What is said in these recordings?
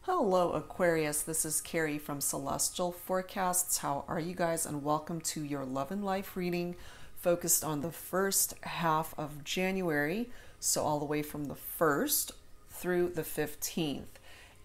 Hello Aquarius, this is Carrie from Celestial Forecasts. How are you guys? And welcome to your love and life reading focused on the first half of January, so all the way from the 1st through the 15th.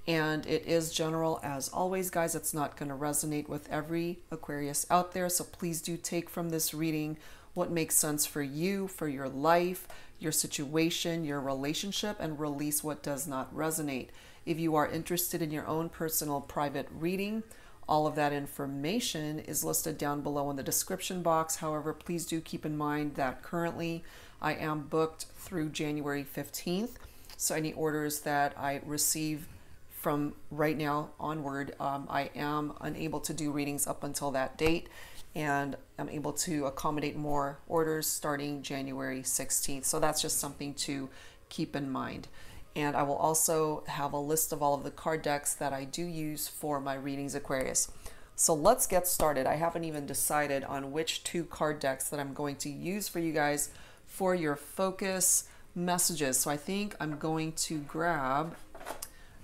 And it is general as always, guys. It's not going to resonate with every Aquarius out there, so please do take from this reading what makes sense for you, for your life, your situation, your relationship, and release what does not resonate. If you are interested in your own personal private reading, all of that information is listed down below in the description box. However, please do keep in mind that currently I am booked through January 15th. So any orders that I receive from right now onward, I am unable to do readings up until that date, and I'm able to accommodate more orders starting January 16th. So that's just something to keep in mind. And I will also have a list of all of the card decks that I do use for my readings, Aquarius. So let's get started. I haven't even decided on which two card decks that I'm going to use for you guys for your focus messages. So I think I'm going to grab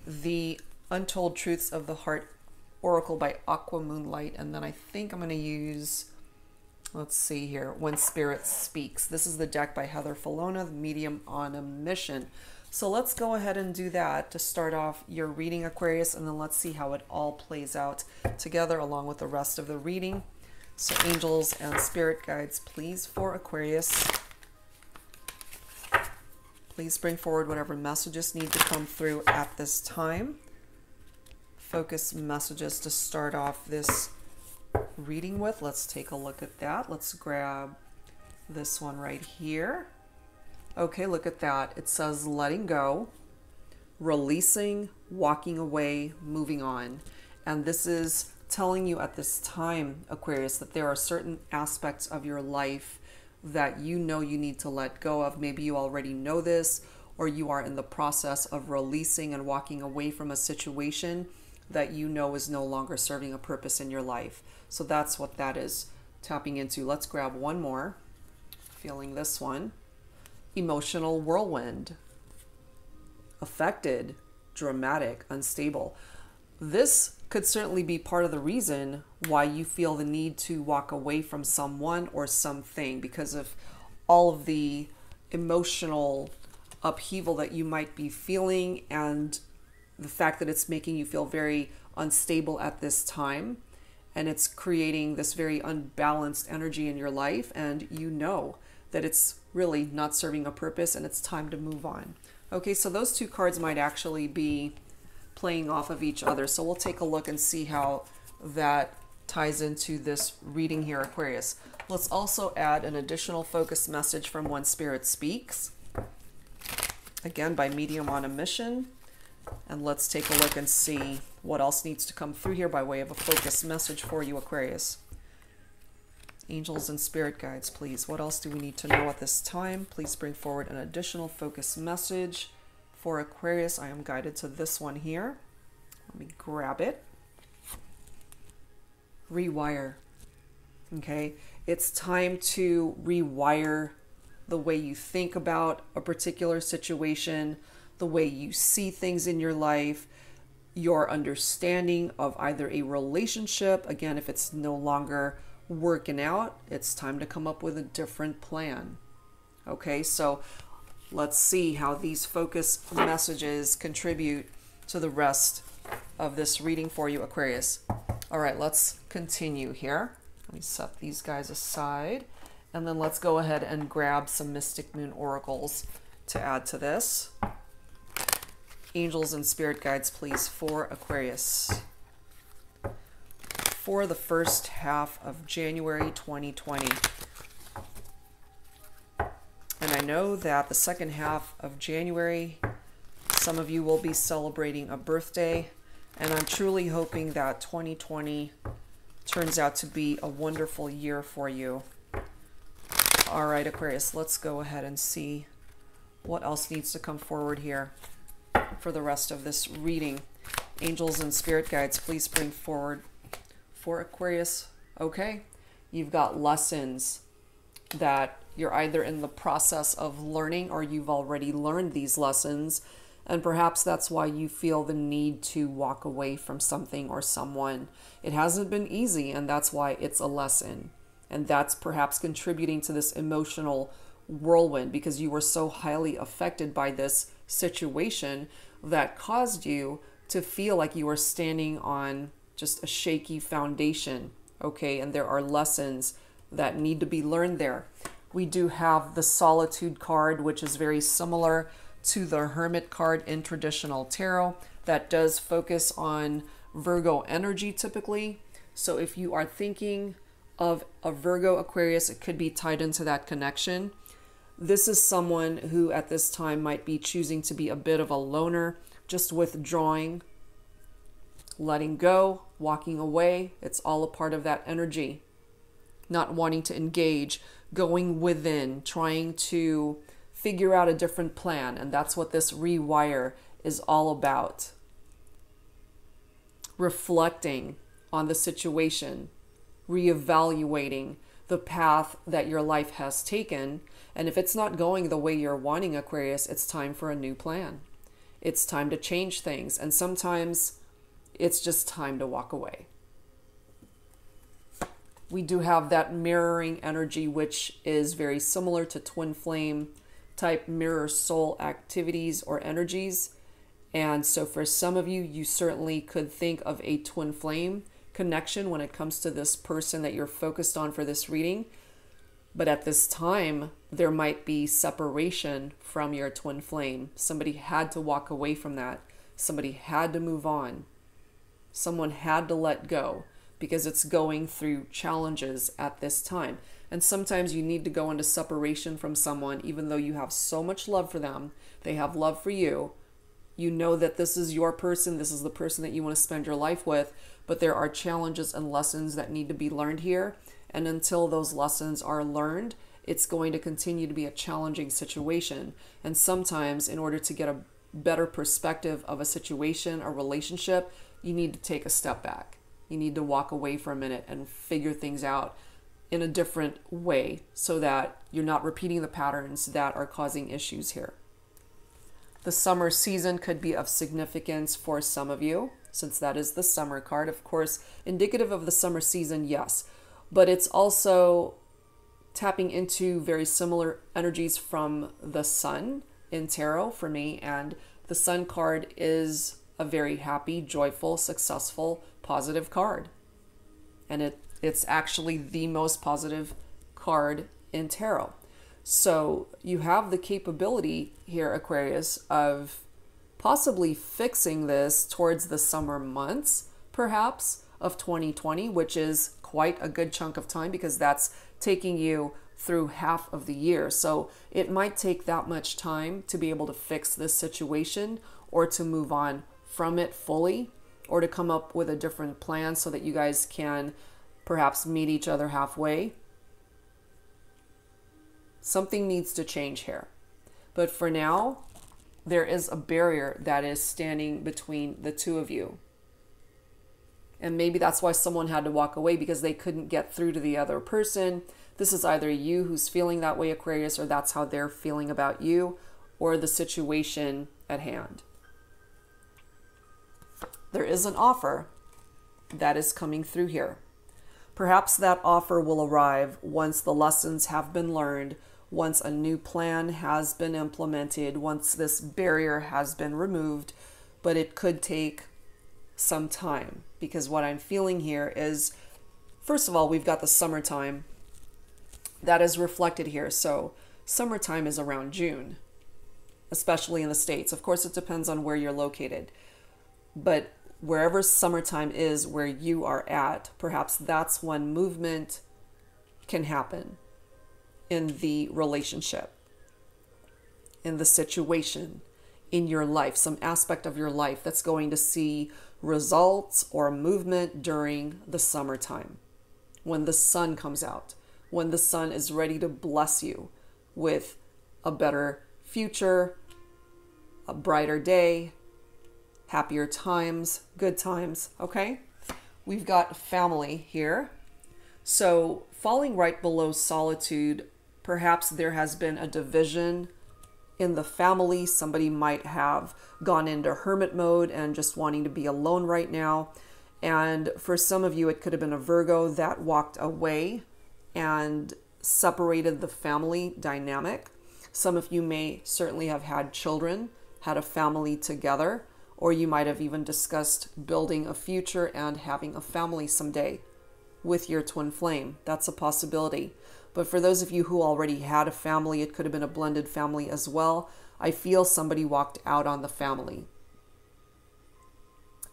the Untold Truths of the Heart Oracle by Aqua Moonlight, and then I think I'm going to use, let's see here, When Spirit Speaks. This is the deck by Fallona, the medium on a mission. So let's go ahead and do that to start off your reading, Aquarius, and then let's see how it all plays out together along with the rest of the reading. So angels and spirit guides, please, for Aquarius. Please bring forward whatever messages need to come through at this time. Focus messages to start off this reading with. Let's take a look at that. Let's grab this one right here. Okay, look at that. It says letting go, releasing, walking away, moving on. And this is telling you at this time, Aquarius, that there are certain aspects of your life that you know you need to let go of. Maybe you already know this, or you are in the process of releasing and walking away from a situation that you know is no longer serving a purpose in your life. So that's what that is tapping into. Let's grab one more. Feeling this one. Emotional whirlwind. Affected, dramatic, unstable. This could certainly be part of the reason why you feel the need to walk away from someone or something, because of all of the emotional upheaval that you might be feeling and the fact that it's making you feel very unstable at this time, and it's creating this very unbalanced energy in your life, and you know that it's really not serving a purpose and it's time to move on. Okay, so those two cards might actually be playing off of each other. So we'll take a look and see how that ties into this reading here, Aquarius. Let's also add an additional focus message from When Spirit Speaks, again by Medium on a Mission. And let's take a look and see what else needs to come through here by way of a focus message for you, Aquarius. Angels and spirit guides, please. What else do we need to know at this time? Please bring forward an additional focus message for Aquarius. I am guided to this one here. Let me grab it. Rewire. Okay, it's time to rewire the way you think about a particular situation, the way you see things in your life, your understanding of either a relationship. Again, if it's no longer working out, it's time to come up with a different plan. Okay, so let's see how these focus messages contribute to the rest of this reading for you, Aquarius. All right, let's continue here. Let me set these guys aside, and then let's go ahead and grab some Mystic Moon oracles to add to this. Angels and spirit guides, please, for Aquarius for the first half of January 2020. And I know that the second half of January, some of you will be celebrating a birthday, and I'm truly hoping that 2020 turns out to be a wonderful year for you. All right, Aquarius, let's go ahead and see what else needs to come forward here for the rest of this reading. Angels and spirit guides, please bring forward for Aquarius. Okay, you've got lessons that you're either in the process of learning or you've already learned these lessons, And perhaps that's why you feel the need to walk away from something or someone. It hasn't been easy, and that's why it's a lesson. And that's perhaps contributing to this emotional whirlwind, because you were so highly affected by this situation that caused you to feel like you were standing on just a shaky foundation. Okay, and there are lessons that need to be learned there. We do have the Solitude card, which is very similar to the Hermit card in traditional tarot. That does focus on Virgo energy typically. So if you are thinking of a Virgo Aquarius, it could be tied into that connection. This is someone who at this time might be choosing to be a bit of a loner, just withdrawing, letting go, walking away. It's all a part of that energy. Not wanting to engage, going within, trying to figure out a different plan. And that's what this rewire is all about. Reflecting on the situation, reevaluating the path that your life has taken. And if it's not going the way you're wanting, Aquarius, it's time for a new plan. It's time to change things. And sometimes it's just time to walk away. We do have that mirroring energy, which is very similar to twin flame type mirror soul activities or energies. And so for some of you, you certainly could think of a twin flame connection when it comes to this person that you're focused on for this reading. But at this time, there might be separation from your twin flame. Somebody had to walk away from that. Somebody had to move on. Someone had to let go because it's going through challenges at this time. And sometimes you need to go into separation from someone, even though you have so much love for them. They have love for you. You know that this is your person. This is the person that you want to spend your life with. But there are challenges and lessons that need to be learned here. And until those lessons are learned, it's going to continue to be a challenging situation. And sometimes in order to get a better perspective of a situation, a relationship, you need to take a step back. You need to walk away for a minute and figure things out in a different way so that you're not repeating the patterns that are causing issues here. The summer season could be of significance for some of you, since that is the summer card. Of course, indicative of the summer season, yes. But it's also tapping into very similar energies from the sun in tarot for me. And the sun card is a very happy, joyful, successful, positive card. And it's actually the most positive card in tarot. So you have the capability here, Aquarius, of possibly fixing this towards the summer months, perhaps, of 2020, which is quite a good chunk of time because that's taking you through half of the year. So it might take that much time to be able to fix this situation or to move on from it fully or to come up with a different plan so that you guys can perhaps meet each other halfway. Something needs to change here. But for now, there is a barrier that is standing between the two of you. And maybe that's why someone had to walk away, because they couldn't get through to the other person. This is either you who's feeling that way, Aquarius, or that's how they're feeling about you or the situation at hand. There is an offer that is coming through here. Perhaps that offer will arrive once the lessons have been learned, once a new plan has been implemented, once this barrier has been removed, but it could take some time, because what I'm feeling here is, first of all, we've got the summertime that is reflected here. So summertime is around June, especially in the States. Of course, it depends on where you're located, but wherever summertime is where you are at, perhaps that's when movement can happen in the relationship, in the situation, in your life, some aspect of your life that's going to see results or movement during the summertime, when the sun comes out, when the sun is ready to bless you with a better future, a brighter day, happier times, good times, okay? We've got family here. So falling right below solitude, perhaps there has been a division in the family. Somebody might have gone into hermit mode and just wanting to be alone right now. And for some of you, it could have been a Virgo that walked away and separated the family dynamic. Some of you may certainly have had children, had a family together, or you might have even discussed building a future and having a family someday with your twin flame. That's a possibility. But for those of you who already had a family, it could have been a blended family as well. I feel somebody walked out on the family.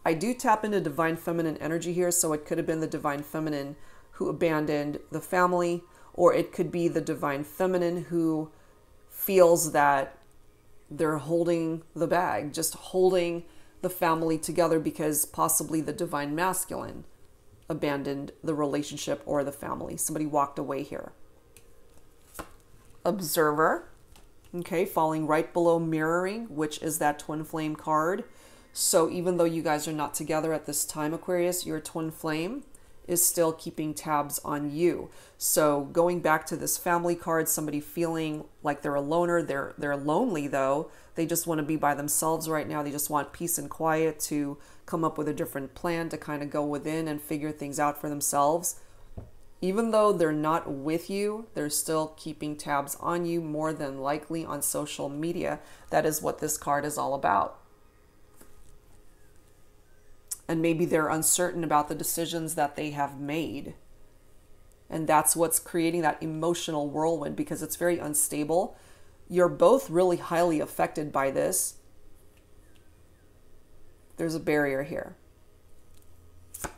I do tap into divine feminine energy here, so it could have been the divine feminine who abandoned the family, or it could be the divine feminine who feels that they're holding the bag, just holding the family together because possibly the divine masculine abandoned the relationship or the family. Somebody walked away here. Observer, okay, falling right below mirroring, which is that twin flame card. So even though you guys are not together at this time, Aquarius, your twin flame is still keeping tabs on you. So going back to this family card, somebody feeling like they're a loner, they're lonely though. They just want to be by themselves right now. They just want peace and quiet to come up with a different plan to kind of go within and figure things out for themselves. Even though they're not with you, they're still keeping tabs on you, more than likely on social media. That is what this card is all about. And maybe they're uncertain about the decisions that they have made. And that's what's creating that emotional whirlwind, because it's very unstable. You're both really highly affected by this. There's a barrier here.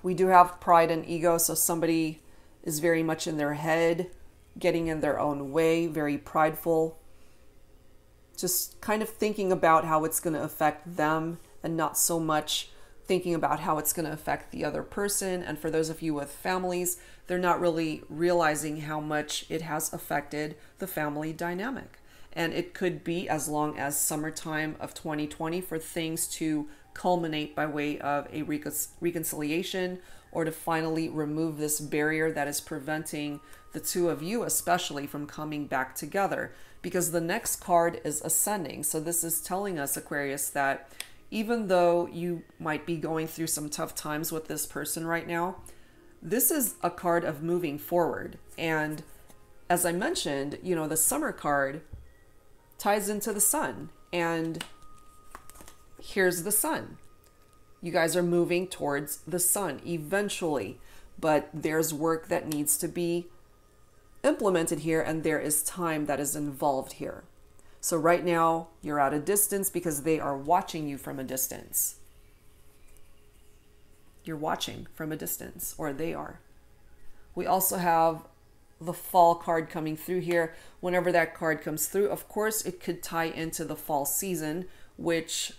We do have pride and ego, so somebody is very much in their head, getting in their own way, very prideful. Just kind of thinking about how it's going to affect them and not so much thinking about how it's going to affect the other person. And for those of you with families, they're not really realizing how much it has affected the family dynamic. And it could be as long as summertime of 2020 for things to culminate by way of a reconciliation, or to finally remove this barrier that is preventing the two of you especially from coming back together. Because the next card is ascending. So this is telling us, Aquarius, that even though you might be going through some tough times with this person right now, this is a card of moving forward. And as I mentioned, you know, the summer card ties into the sun, and here's the sun. You guys are moving towards the sun eventually, but there's work that needs to be implemented here, and there is time that is involved here. So right now you're at a distance because they are watching you from a distance. You're watching from a distance, or they are. We also have the fall card coming through here. Whenever that card comes through, of course, it could tie into the fall season, which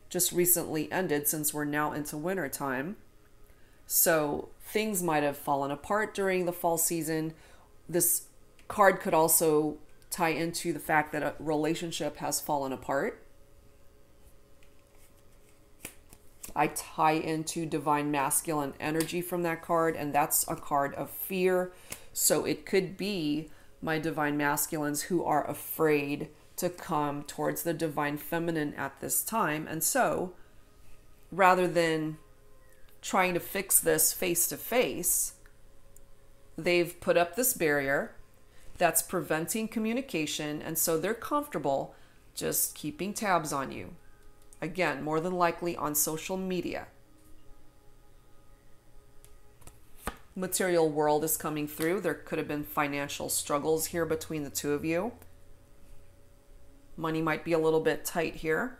just recently ended since we're now into winter time. So things might have fallen apart during the fall season. This card could also tie into the fact that a relationship has fallen apart. I tie into divine masculine energy from that card, and that's a card of fear. So it could be my divine masculines who are afraid to come towards the divine feminine at this time. And so rather than trying to fix this face to face, they've put up this barrier that's preventing communication. And so they're comfortable just keeping tabs on you. Again, more than likely on social media. Material world is coming through. There could have been financial struggles here between the two of you. Money might be a little bit tight here,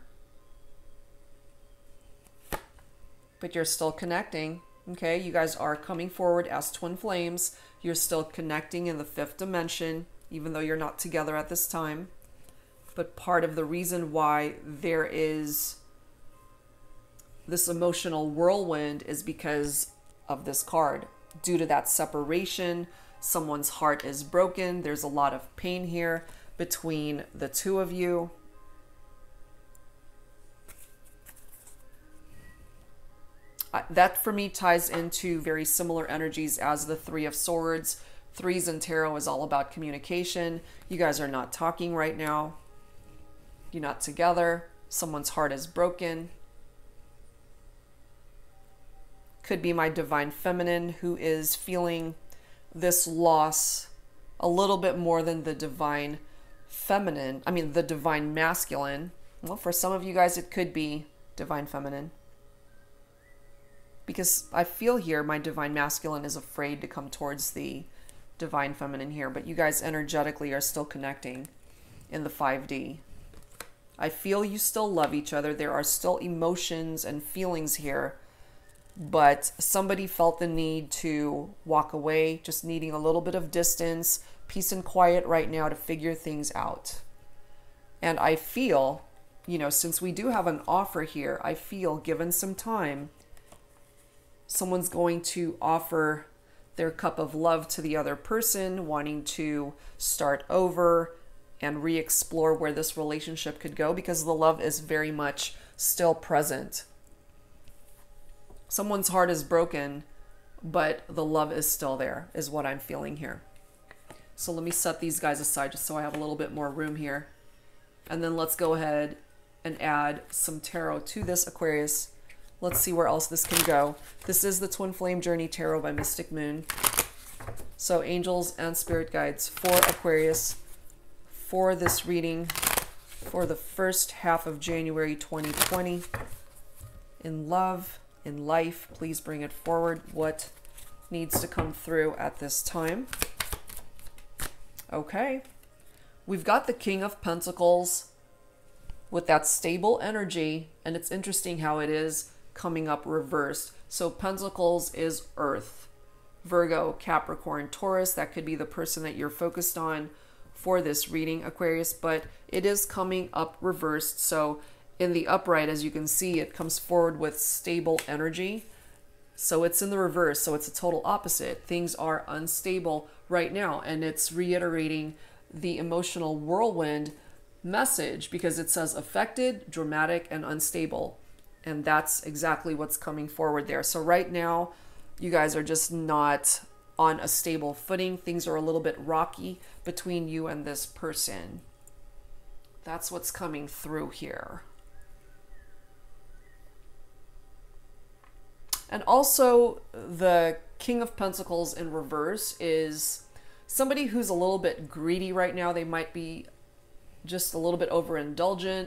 but you're still connecting. Okay, you guys are coming forward as twin flames. You're still connecting in the fifth dimension, even though you're not together at this time. But part of the reason why there is this emotional whirlwind is because of this card. Due to that separation, someone's heart is broken. There's a lot of pain here between the two of you. That for me ties into very similar energies as the Three of Swords. Threes in tarot is all about communication. You guys are not talking right now. you're not together, someone's heart is broken. Could be my divine feminine who is feeling this loss a little bit more than the divine feminine. I mean, the divine masculine. Well, for some of you guys, it could be divine feminine. Because I feel here my divine masculine is afraid to come towards the divine feminine here. But you guys energetically are still connecting in the 5D. I feel you still love each other. There are still emotions and feelings here. But somebody felt the need to walk away, just needing a little bit of distance, peace and quiet right now to figure things out. And I feel, you know, since we do have an offer here, I feel given some time, someone's going to offer their cup of love to the other person, wanting to start over and re-explore where this relationship could go, because the love is very much still present. Someone's heart is broken, but the love is still there, is what I'm feeling here. So let me set these guys aside just so I have a little bit more room here. And then let's go ahead and add some tarot to this, Aquarius. Let's see where else this can go. This is the Twin Flame Journey Tarot by Mystic Moon. So angels and spirit guides for Aquarius for this reading for the first half of January 2020. In love, in life, please bring it forward. What needs to come through at this time? Okay. We've got the King of Pentacles with that stable energy, and it's interesting how it is coming up reversed. So Pentacles is Earth. Virgo, Capricorn, Taurus, that could be the person that you're focused on for this reading, Aquarius, but it is coming up reversed. So in the upright, as you can see, it comes forward with stable energy. So it's in the reverse, so it's a total opposite. Things are unstable right now, and it's reiterating the emotional whirlwind message because it says affected, dramatic, and unstable. And that's exactly what's coming forward there. So right now, you guys are just not on a stable footing. Things are a little bit rocky between you and this person. That's what's coming through here. And also, the King of Pentacles in reverse is somebody who's a little bit greedy right now. They might be just a little bit overindulgent.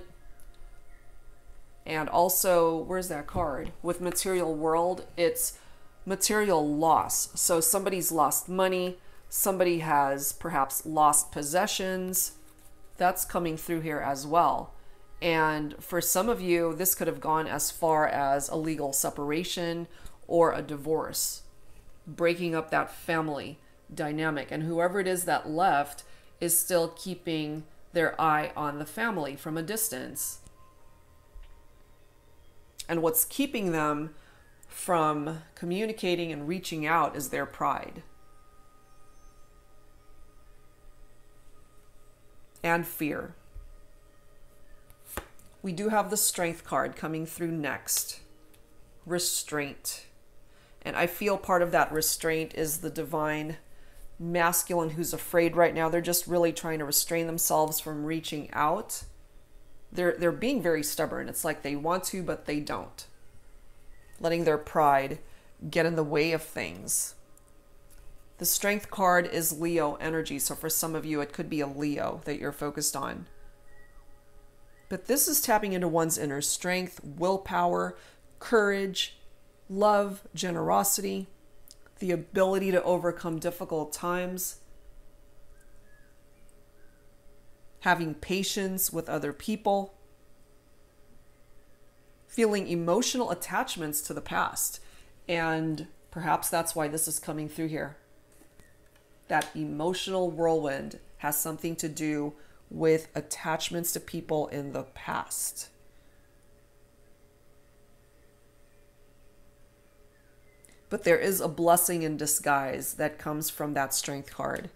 And also, where's that card? With Material World, it's material loss. So somebody's lost money. Somebody has perhaps lost possessions. That's coming through here as well. And for some of you, this could have gone as far as a legal separation or a divorce, breaking up that family dynamic. And whoever it is that left is still keeping their eye on the family from a distance. And what's keeping them from communicating and reaching out is their pride and fear. We do have the Strength card coming through next. Restraint. And I feel part of that restraint is the divine masculine who's afraid right now. They're just really trying to restrain themselves from reaching out. They're being very stubborn. It's like they want to, but they don't. Letting their pride get in the way of things. The Strength card is Leo energy. So for some of you, it could be a Leo that you're focused on. But this is tapping into one's inner strength, willpower, courage, love, generosity, the ability to overcome difficult times, having patience with other people, feeling emotional attachments to the past. And perhaps that's why this is coming through here. That emotional whirlwind has something to do with attachments to people in the past. But there is a blessing in disguise that comes from that Strength card.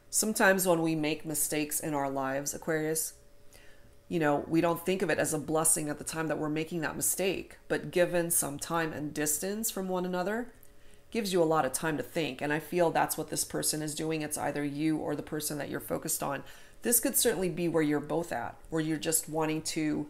Sometimes when we make mistakes in our lives, Aquarius, you know, we don't think of it as a blessing at the time that we're making that mistake, but given some time and distance from one another, gives you a lot of time to think. And I feel that's what this person is doing. It's either you or the person that you're focused on. This could certainly be where you're both at, where you're just wanting to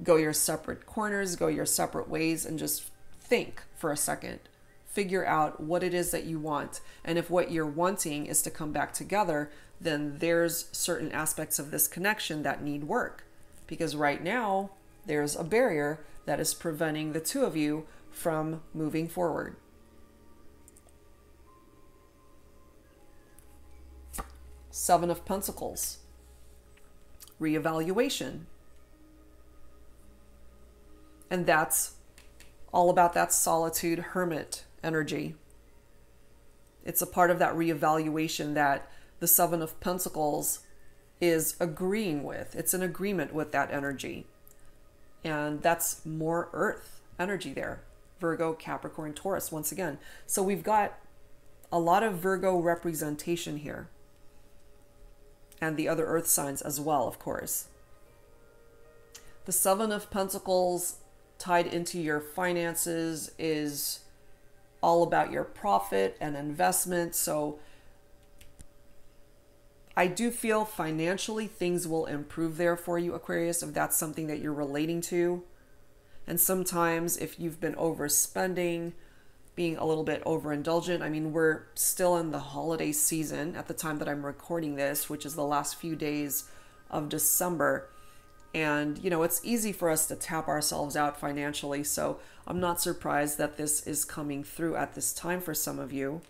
go your separate corners, go your separate ways, and just think for a second. Figure out what it is that you want. And if what you're wanting is to come back together, then there's certain aspects of this connection that need work. Because right now, there's a barrier that is preventing the two of you from moving forward. Seven of Pentacles. Reevaluation. And that's all about that solitude hermit energy. It's a part of that reevaluation that the Seven of Pentacles is agreeing with. It's an agreement with that energy. And that's more earth energy there. Virgo, Capricorn, Taurus, once again. So we've got a lot of Virgo representation here. And the other earth signs as well, of course. The Seven of Pentacles tied into your finances is all about your profit and investment. So I do feel financially things will improve there for you, Aquarius, if that's something that you're relating to. And sometimes if you've been overspending, being a little bit overindulgent, I mean, we're still in the holiday season at the time that I'm recording this, which is the last few days of December. And, you know, it's easy for us to tap ourselves out financially. So I'm not surprised that this is coming through at this time for some of you.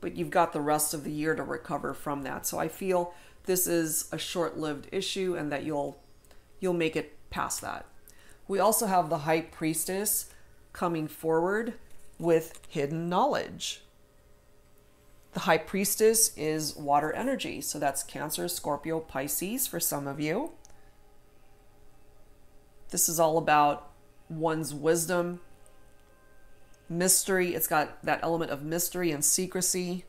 But you've got the rest of the year to recover from that. So I feel this is a short-lived issue and that you'll make it past that. We also have the High Priestess coming forward with hidden knowledge. The High Priestess is water energy. So that's Cancer, Scorpio, Pisces for some of you. This is all about one's wisdom, mystery. It's got that element of mystery and secrecy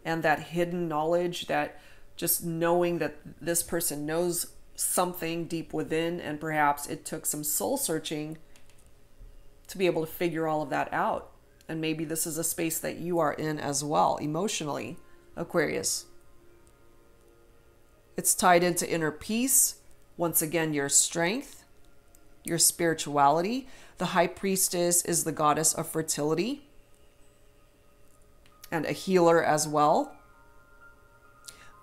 and that hidden knowledge, that just knowing that this person knows something deep within, and perhaps it took some soul searching to be able to figure all of that out. And maybe this is a space that you are in as well, emotionally, Aquarius. It's tied into inner peace. Once again, your strength, your spirituality. The High Priestess is the goddess of fertility and a healer as well.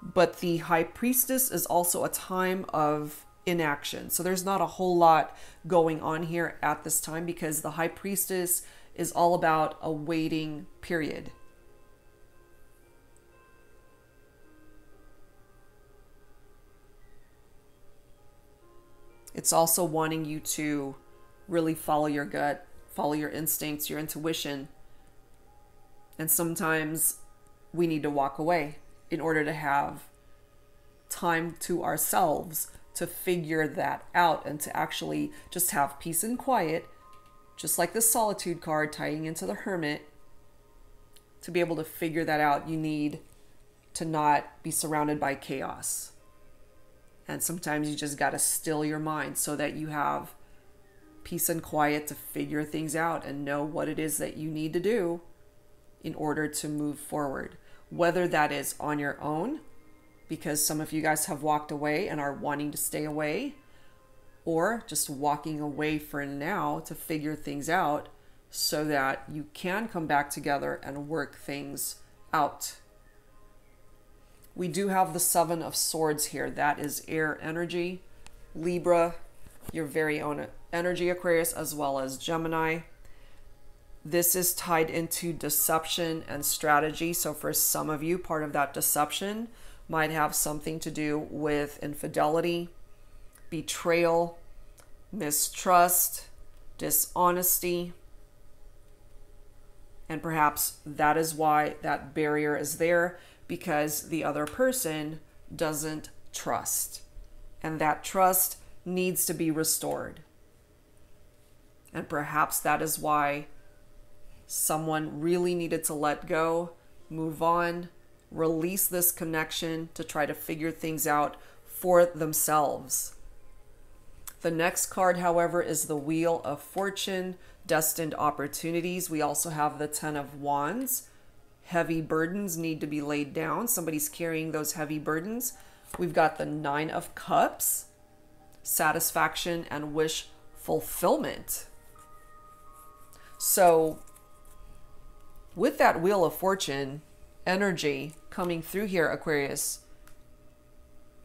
But the High Priestess is also a time of inaction. So there's not a whole lot going on here at this time, because the High Priestess is all about a waiting period. It's also wanting you to really follow your gut, follow your instincts, your intuition. And sometimes we need to walk away in order to have time to ourselves to figure that out and to actually just have peace and quiet, just like the Solitude card tying into the Hermit. To be able to figure that out, you need to not be surrounded by chaos. And sometimes you just got to still your mind so that you have peace and quiet to figure things out and know what it is that you need to do in order to move forward. Whether that is on your own, because some of you guys have walked away and are wanting to stay away, or just walking away for now to figure things out so that you can come back together and work things out. We do have the Seven of Swords here. That is air energy. Libra, your very own energy, Aquarius, as well as Gemini. This is tied into deception and strategy. So for some of you, part of that deception might have something to do with infidelity, betrayal, mistrust, dishonesty. And perhaps that is why that barrier is there, because the other person doesn't trust. And that trust needs to be restored. And perhaps that is why someone really needed to let go, move on, release this connection to try to figure things out for themselves. The next card, however, is the Wheel of Fortune, destined opportunities. We also have the Ten of Wands, heavy burdens need to be laid down. Somebody's carrying those heavy burdens. We've got the Nine of Cups, satisfaction and wish fulfillment. So with that Wheel of Fortune energy coming through here, Aquarius,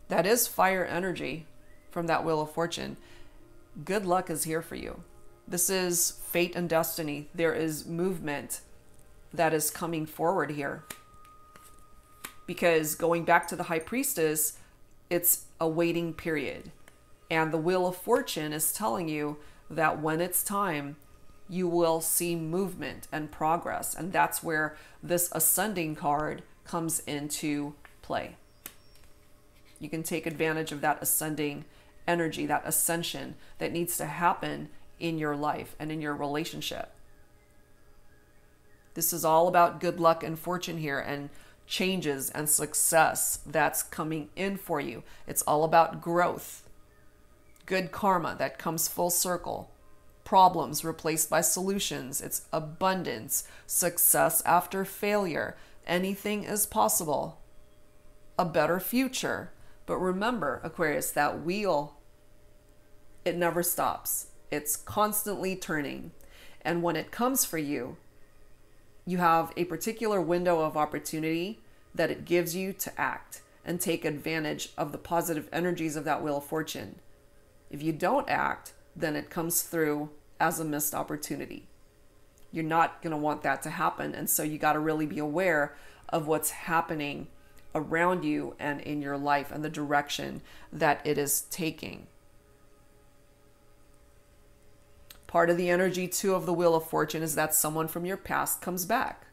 that is fire energy from that Wheel of Fortune. Good luck is here for you. This is fate and destiny. There is movement that is coming forward here. Because going back to the High Priestess, it's a waiting period. And the Wheel of Fortune is telling you that when it's time, you will see movement and progress. And that's where this Ascending card comes into play. You can take advantage of that ascending energy, that ascension that needs to happen in your life and in your relationship. This is all about good luck and fortune here, and changes and success that's coming in for you. It's all about growth, good karma that comes full circle, problems replaced by solutions. It's abundance, success after failure. Anything is possible, a better future. But remember, Aquarius, that wheel, it never stops. It's constantly turning. And when it comes for you, you have a particular window of opportunity that it gives you to act and take advantage of the positive energies of that Wheel of Fortune. If you don't act, then it comes through as a missed opportunity. You're not going to want that to happen. And so you got to really be aware of what's happening around you and in your life and the direction that it is taking. Part of the energy too of the Wheel of Fortune is that someone from your past comes back.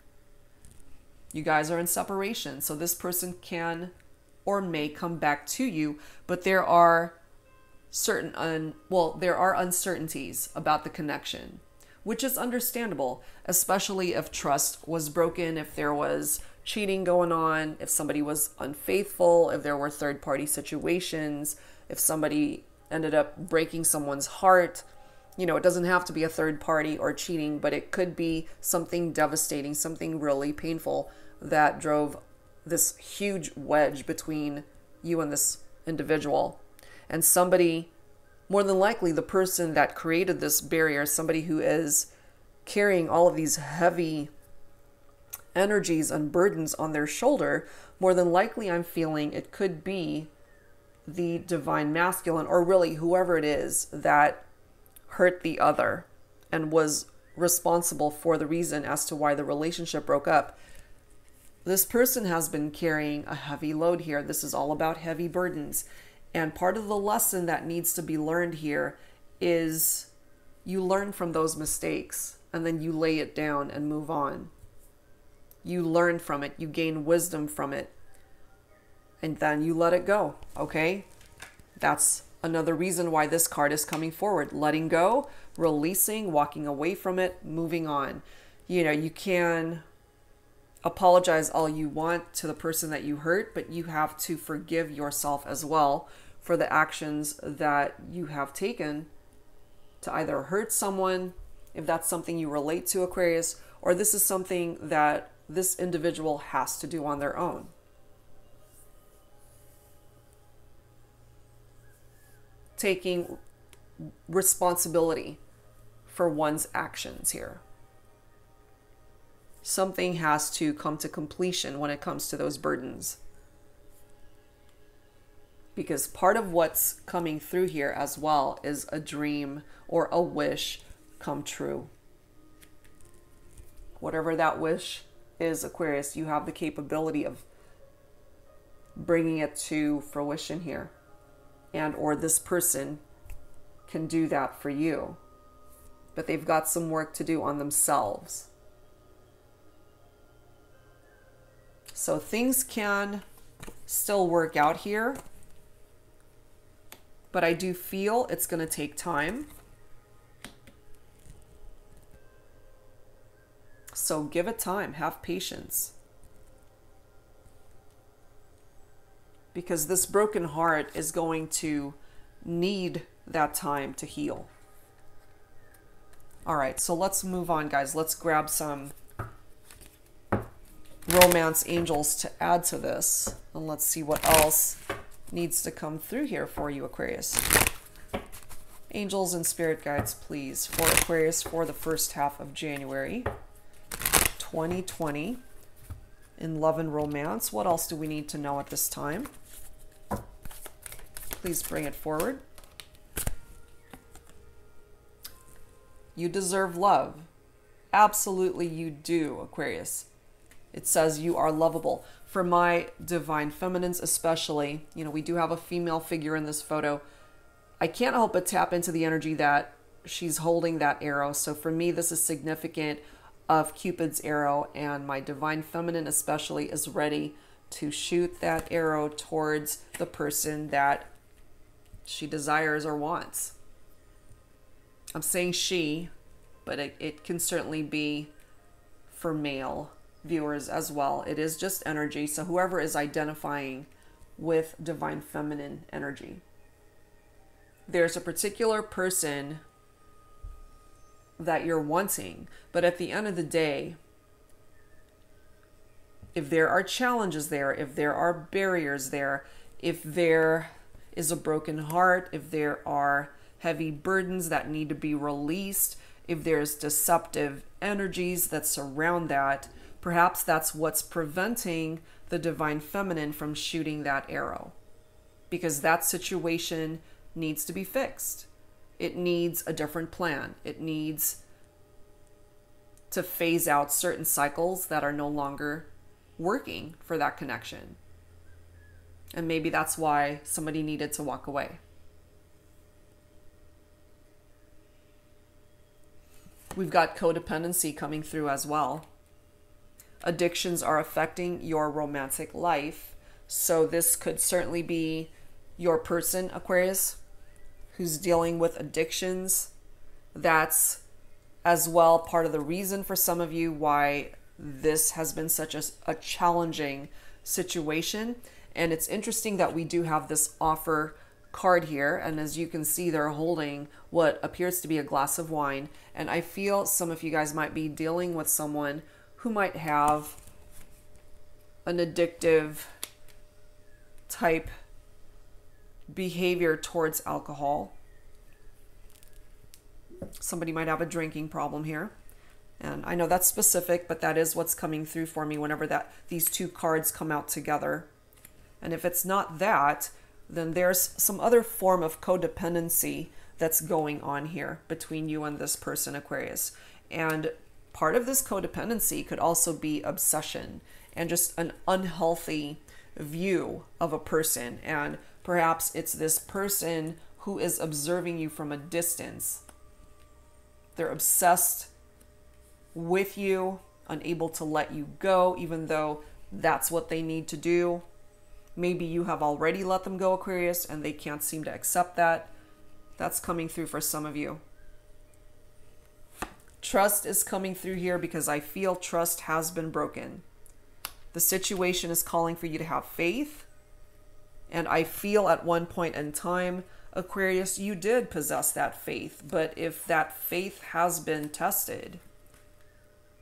You guys are in separation, so this person can or may come back to you, but there are there are uncertainties about the connection, which is understandable, especially if trust was broken, if there was cheating going on, if somebody was unfaithful, if there were third-party situations, if somebody ended up breaking someone's heart. You know, it doesn't have to be a third party or cheating, but it could be something devastating, something really painful that drove this huge wedge between you and this individual. And somebody, more than likely the person that created this barrier, somebody who is carrying all of these heavy energies and burdens on their shoulder, more than likely I'm feeling it could be the divine masculine, or really whoever it is that hurt the other and was responsible for the reason as to why the relationship broke up. This person has been carrying a heavy load here. This is all about heavy burdens. And part of the lesson that needs to be learned here is you learn from those mistakes and then you lay it down and move on. You learn from it, you gain wisdom from it, and then you let it go, okay? That's another reason why this card is coming forward. Letting go, releasing, walking away from it, moving on. You know, you can apologize all you want to the person that you hurt, but you have to forgive yourself as well for the actions that you have taken to either hurt someone, if that's something you relate to, Aquarius, or this is something that this individual has to do on their own. Taking responsibility for one's actions here. Something has to come to completion when it comes to those burdens. Because part of what's coming through here as well is a dream or a wish come true. Whatever that wish is, Aquarius, you have the capability of bringing it to fruition here. And or this person can do that for you. But they've got some work to do on themselves. So things can still work out here. But I do feel it's going to take time. So give it time. Have patience. Because this broken heart is going to need that time to heal. All right, so let's move on, guys. Let's grab some romance angels to add to this. And let's see what else needs to come through here for you, Aquarius. Angels and spirit guides, please, for Aquarius for the first half of January 2020 in love and romance. What else do we need to know at this time? Please bring it forward. You deserve love. Absolutely you do, Aquarius. It says you are lovable. For my divine feminines especially, you know, we do have a female figure in this photo. I can't help but tap into the energy that she's holding that arrow. So for me, this is significant of Cupid's arrow, and my divine feminine especially is ready to shoot that arrow towards the person that she desires or wants. I'm saying she, but it can certainly be for male viewers as well. It is just energy. So whoever is identifying with divine feminine energy, there's a particular person that you're wanting, but at the end of the day, if there are challenges there, if there are barriers there, if there is a broken heart, if there are heavy burdens that need to be released, if there's deceptive energies that surround that, perhaps that's what's preventing the divine feminine from shooting that arrow, because that situation needs to be fixed. It needs a different plan. It needs to phase out certain cycles that are no longer working for that connection. And maybe that's why somebody needed to walk away. We've got codependency coming through as well. Addictions are affecting your romantic life. So this could certainly be your person, Aquarius, who's dealing with addictions. That's as well part of the reason for some of you why this has been such a challenging situation. And it's interesting that we do have this offer card here, and as you can see, they're holding what appears to be a glass of wine. And I feel some of you guys might be dealing with someone who might have an addictive type behavior towards alcohol. Somebody might have a drinking problem here. And I know that's specific, but that is what's coming through for me whenever these two cards come out together. And if it's not that, then there's some other form of codependency that's going on here between you and this person, Aquarius. And part of this codependency could also be obsession and just an unhealthy view of a person. And perhaps it's this person who is observing you from a distance. They're obsessed with you, unable to let you go, even though that's what they need to do. Maybe you have already let them go, Aquarius, and they can't seem to accept that. That's coming through for some of you. Trust is coming through here because I feel trust has been broken. The situation is calling for you to have faith. And I feel at one point in time, Aquarius, you did possess that faith. But if that faith has been tested,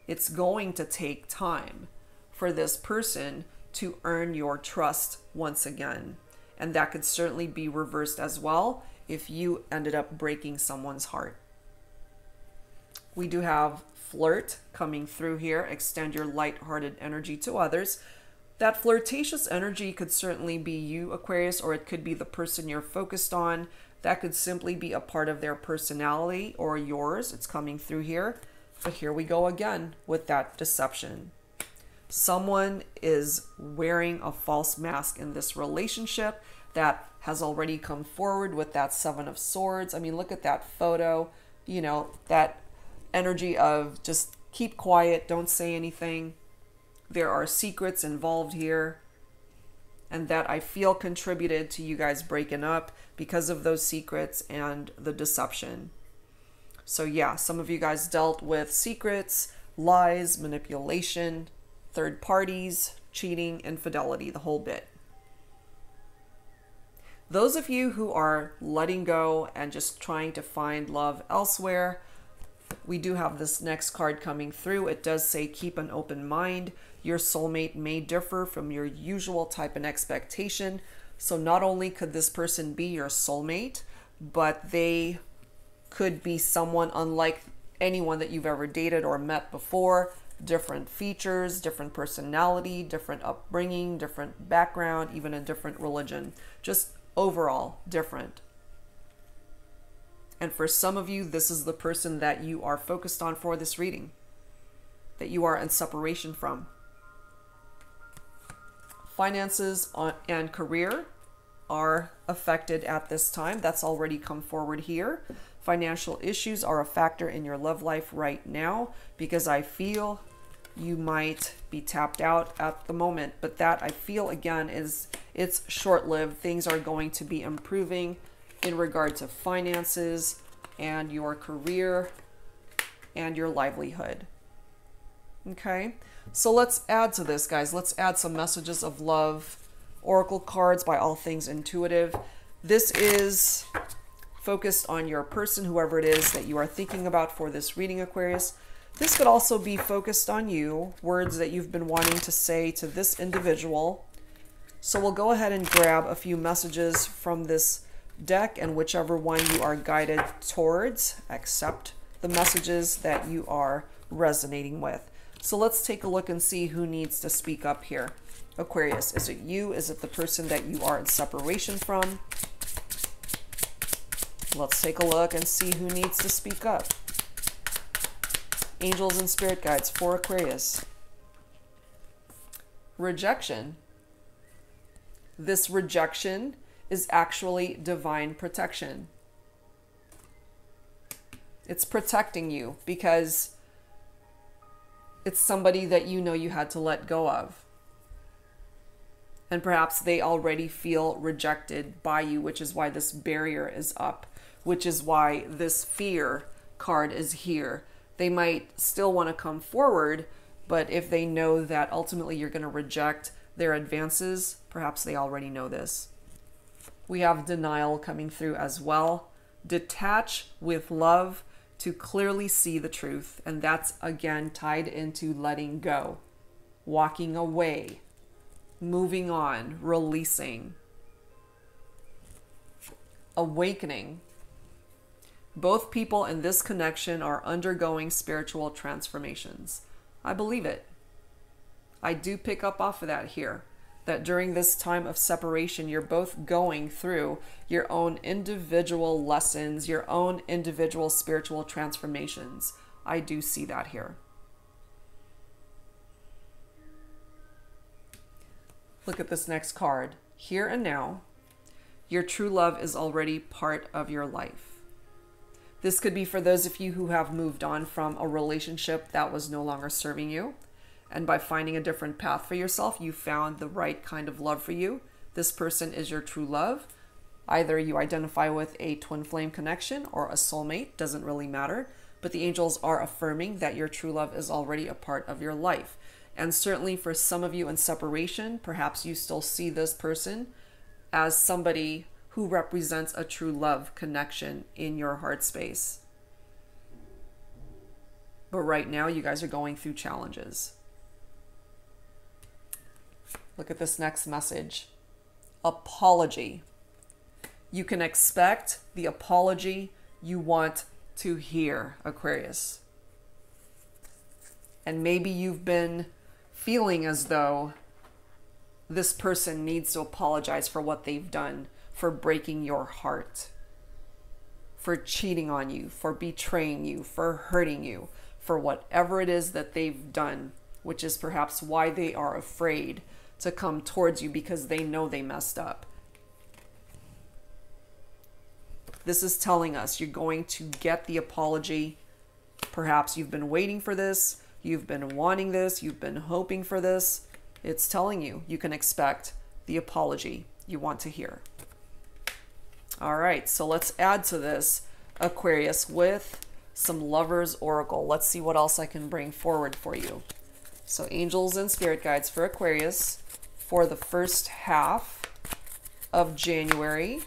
it's going to take time for this person to earn your trust once again. And that could certainly be reversed as well if you ended up breaking someone's heart. We do have flirt coming through here. Extend your light-hearted energy to others. That flirtatious energy could certainly be you, Aquarius, or it could be the person you're focused on. That could simply be a part of their personality or yours. It's coming through here. But here we go again with that deception. Someone is wearing a false mask in this relationship that has already come forward with that Seven of Swords. I mean, look at that photo. You know, that energy of just keep quiet, don't say anything. There are secrets involved here. And that I feel contributed to you guys breaking up because of those secrets and the deception. So yeah, some of you guys dealt with secrets, lies, manipulation, third parties, cheating, infidelity, the whole bit. Those of you who are letting go and just trying to find love elsewhere, we do have this next card coming through. It does say keep an open mind. Your soulmate may differ from your usual type and expectation. So not only could this person be your soulmate, but they could be someone unlike anyone that you've ever dated or met before. Different features, different personality, different upbringing, different background, even a different religion. Just overall different. And for some of you, this is the person that you are focused on for this reading, that you are in separation from. Finances and career are affected at this time. That's already come forward here. Financial issues are a factor in your love life right now, because I feel you might be tapped out at the moment. But that, I feel, again, is it's short-lived. Things are going to be improving in regard to finances and your career and your livelihood. Okay, so let's add to this, guys. Let's add some messages of love. Oracle cards by All Things Intuitive. This is focused on your person, whoever it is that you are thinking about for this reading, Aquarius. This could also be focused on you, words that you've been wanting to say to this individual. So we'll go ahead and grab a few messages from this deck, and whichever one you are guided towards, accept the messages that you are resonating with. So let's take a look and see who needs to speak up here. Aquarius, is it you? Is it the person that you are in separation from? Let's take a look and see who needs to speak up. Angels and spirit guides for Aquarius. Rejection. This rejection is actually divine protection. It's protecting you because it's somebody that you know you had to let go of. And perhaps they already feel rejected by you, which is why this barrier is up, which is why this fear card is here. They might still want to come forward, but if they know that ultimately you're going to reject their advances, perhaps they already know this. We have denial coming through as well. Detach with love to clearly see the truth. And that's, again, tied into letting go, walking away, moving on, releasing, awakening. Both people in this connection are undergoing spiritual transformations. I believe it. I do pick up off of that here, that during this time of separation, you're both going through your own individual lessons, your own individual spiritual transformations. I do see that here. Look at this next card. Here and now, your true love is already part of your life. This could be for those of you who have moved on from a relationship that was no longer serving you. And by finding a different path for yourself, you found the right kind of love for you. This person is your true love. Either you identify with a twin flame connection or a soulmate, doesn't really matter. But the angels are affirming that your true love is already a part of your life. And certainly for some of you in separation, perhaps you still see this person as somebody who represents a true love connection in your heart space. But right now, you guys are going through challenges. Look at this next message. Apology. You can expect the apology you want to hear, Aquarius. And maybe you've been feeling as though this person needs to apologize for what they've done, for breaking your heart, for cheating on you, for betraying you, for hurting you, for whatever it is that they've done, which is perhaps why they are afraid to come towards you, because they know they messed up. This is telling us you're going to get the apology. Perhaps you've been waiting for this, you've been wanting this, you've been hoping for this. It's telling you you can expect the apology you want to hear. All right, so let's add to this, Aquarius, with some Lovers Oracle. Let's see what else I can bring forward for you. So angels and spirit guides for Aquarius for the first half of January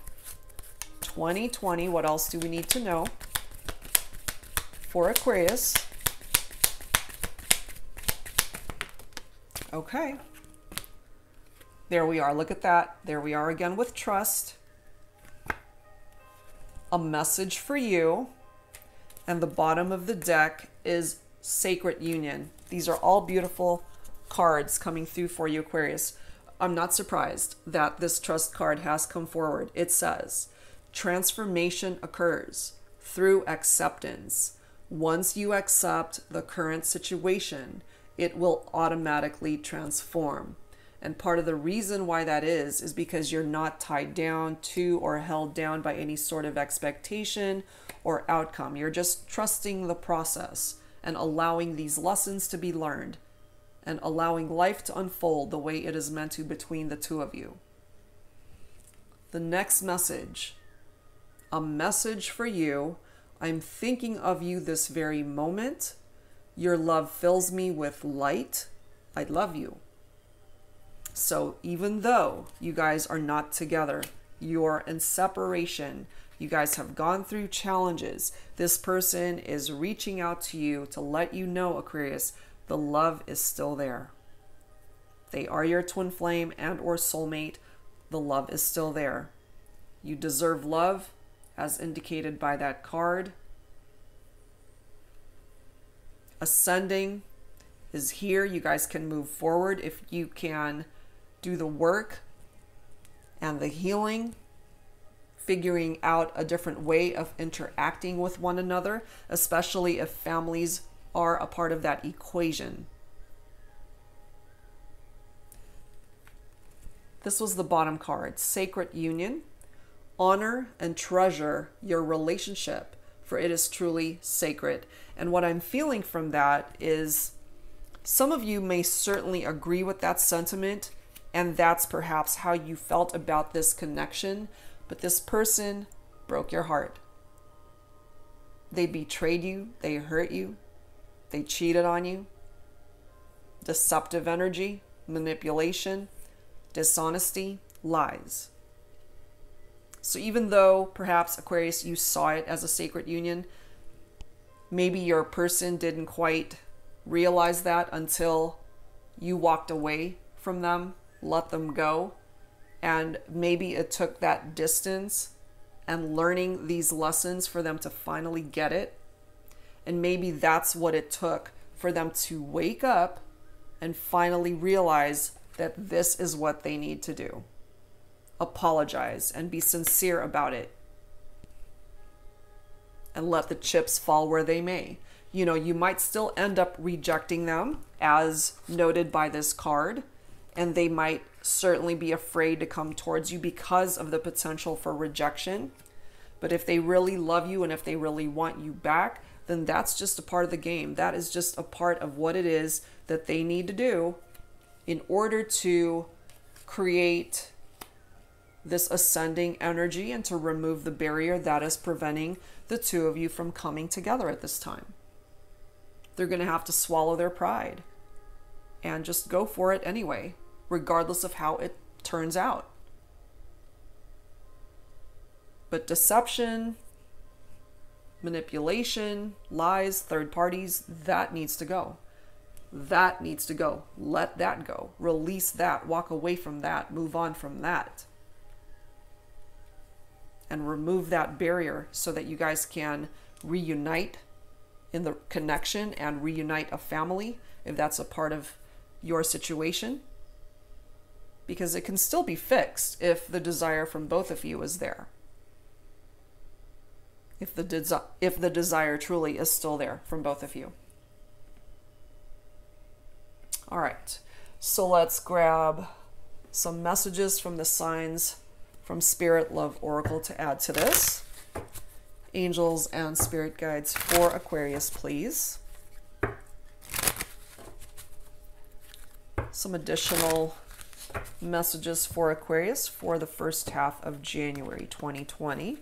2020. What else do we need to know? for Aquarius. Okay. There we are. Look at that. There we are again with trust. A message for you. And the bottom of the deck is Sacred Union. These are all beautiful cards coming through for you, Aquarius. I'm not surprised that this trust card has come forward. It says, transformation occurs through acceptance. Once you accept the current situation, it will automatically transform. And part of the reason why that is because you're not tied down to or held down by any sort of expectation or outcome. You're just trusting the process and allowing these lessons to be learned and allowing life to unfold the way it is meant to between the two of you. The next message, a message for you. I'm thinking of you this very moment. Your love fills me with light. I love you. So even though you guys are not together, you're in separation, you guys have gone through challenges, this person is reaching out to you to let you know, Aquarius, the love is still there. They are your twin flame and or soulmate. The love is still there. You deserve love, as indicated by that card. Ascending is here. You guys can move forward if you can do the work and the healing, figuring out a different way of interacting with one another, especially if families are a part of that equation. This was the bottom card, Sacred Union. Honor and treasure your relationship, for it is truly sacred. And what I'm feeling from that is some of you may certainly agree with that sentiment, and that's perhaps how you felt about this connection, but this person broke your heart. They betrayed you, they hurt you, they cheated on you. Deceptive energy, manipulation, dishonesty, lies. So even though perhaps, Aquarius, you saw it as a sacred union, maybe your person didn't quite realize that until you walked away from them, let them go. And maybe it took that distance and learning these lessons for them to finally get it. And maybe that's what it took for them to wake up and finally realize that this is what they need to do. Apologize and be sincere about it. And let the chips fall where they may. You know, you might still end up rejecting them, as noted by this card, and they might certainly be afraid to come towards you because of the potential for rejection. But if they really love you and if they really want you back, then that's just a part of the game. That is just a part of what it is that they need to do in order to create this ascending energy and to remove the barrier that is preventing the two of you from coming together at this time. They're going to have to swallow their pride and just go for it anyway, regardless of how it turns out. But deception, manipulation, lies, third parties, that needs to go. That needs to go. Let that go. Release that. Walk away from that. Move on from that. And remove that barrier so that you guys can reunite in the connection and reunite a family if that's a part of your situation. Because it can still be fixed if the desire from both of you is there. If the desire truly is still there from both of you. All right, so let's grab some messages from the signs from Spirit Love Oracle to add to this. Angels and spirit guides for Aquarius, please. Some additional messages for Aquarius for the first half of January 2020.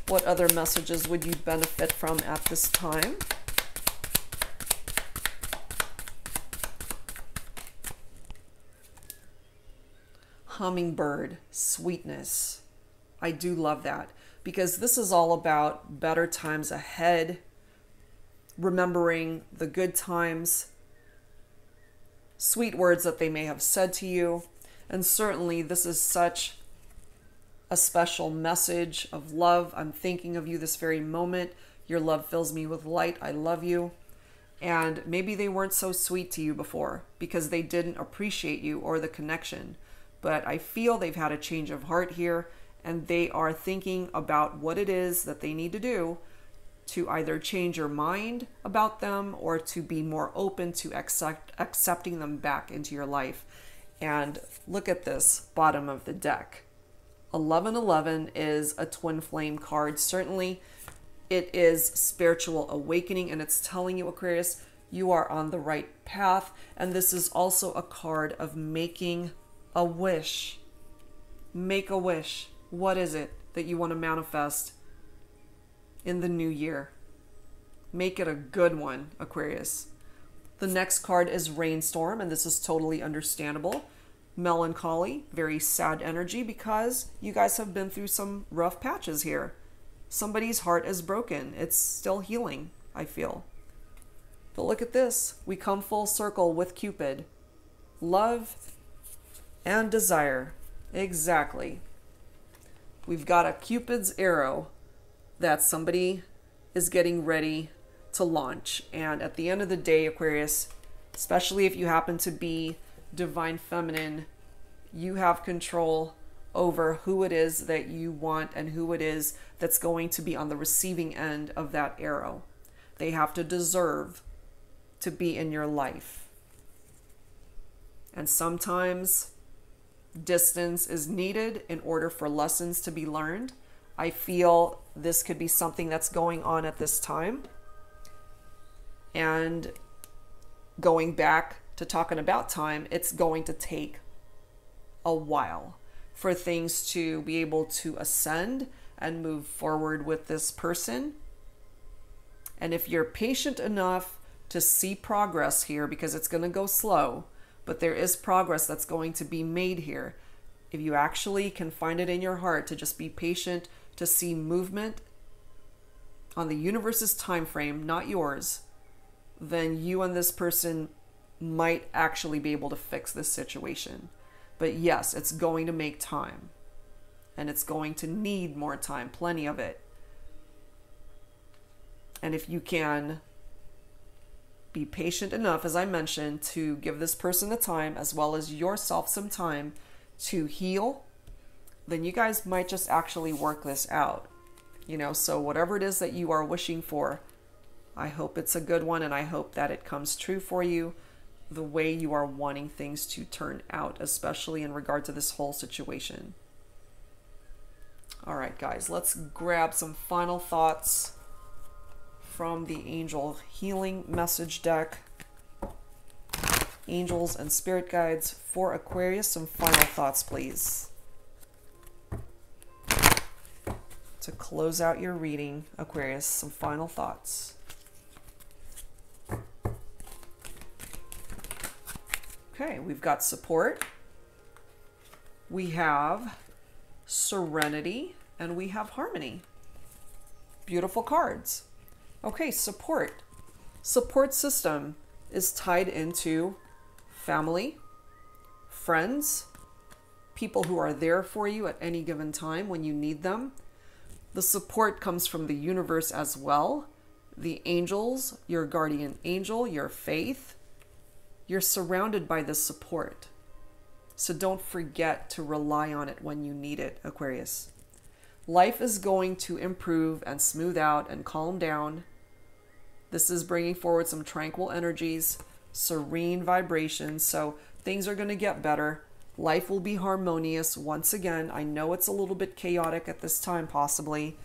What other messages would you benefit from at this time? Hummingbird, sweetness. I do love that because this is all about better times ahead, remembering the good times, sweet words that they may have said to you. And certainly this is such a special message of love. I'm thinking of you this very moment. Your love fills me with light. I love you. And maybe they weren't so sweet to you before because they didn't appreciate you or the connection. But I feel they've had a change of heart here, and they are thinking about what it is that they need to do to either change your mind about them or to be more open to accepting them back into your life. And look at this bottom of the deck. 1111 is a twin flame card. Certainly it is spiritual awakening, and it's telling you, Aquarius, you are on the right path. And this is also a card of making a wish. Make a wish. What is it that you want to manifest in the new year? Make it a good one, Aquarius. The next card is Rainstorm, and this is totally understandable. Melancholy, very sad energy because you guys have been through some rough patches here. Somebody's heart is broken. It's still healing, I feel. But look at this. We come full circle with Cupid. Love and desire. Exactly. We've got a Cupid's arrow that somebody is getting ready to launch. And at the end of the day, Aquarius, especially if you happen to be divine feminine, you have control over who it is that you want and who it is that's going to be on the receiving end of that arrow. They have to deserve to be in your life. And sometimes distance is needed in order for lessons to be learned. I feel this could be something that's going on at this time. And going back to talking about time, it's going to take a while for things to be able to ascend and move forward with this person. And if you're patient enough to see progress here, because it's going to go slow, but there is progress that's going to be made here. If you actually can find it in your heart to just be patient, to see movement on the universe's time frame, not yours, then you and this person might actually be able to fix this situation. But yes, it's going to make time. And it's going to need more time, plenty of it. And if you can be patient enough, as I mentioned, to give this person the time, as well as yourself some time to heal, then you guys might just actually work this out. You know, so whatever it is that you are wishing for, I hope it's a good one, and I hope that it comes true for you the way you are wanting things to turn out, especially in regard to this whole situation. All right, guys, let's grab some final thoughts from the Angel Healing Message deck. Angels and Spirit Guides for Aquarius. Some final thoughts, please. To close out your reading, Aquarius, some final thoughts. Okay, we've got support. We have serenity, and we have harmony. Beautiful cards. Okay, support. Support system is tied into family, friends, people who are there for you at any given time when you need them. The support comes from the universe as well. The angels, your guardian angel, your faith. You're surrounded by this support. So don't forget to rely on it when you need it, Aquarius. Life is going to improve and smooth out and calm down. This is bringing forward some tranquil energies, serene vibrations. So things are going to get better. Life will be harmonious once again. I know it's a little bit chaotic at this time, possibly.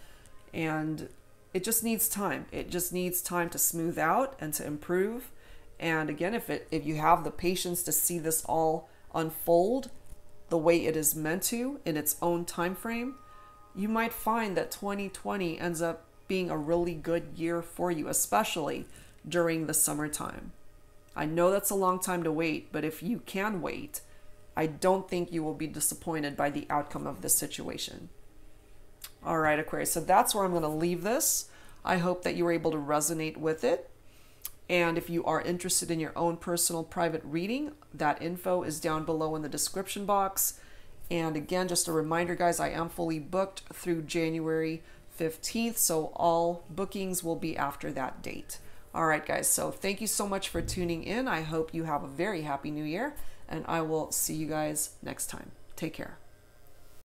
And it just needs time. It just needs time to smooth out and to improve. And again, if you have the patience to see this all unfold the way it is meant to in its own time frame, you might find that 2020 ends up being a really good year for you, especially during the summertime. I know that's a long time to wait, but if you can wait, I don't think you will be disappointed by the outcome of this situation. All right, Aquarius. So that's where I'm going to leave this. I hope that you were able to resonate with it. And if you are interested in your own personal private reading, that info is down below in the description box. And again, just a reminder, guys, I am fully booked through January 15th. So all bookings will be after that date. All right, guys. So thank you so much for tuning in. I hope you have a very happy new year, and I will see you guys next time. Take care.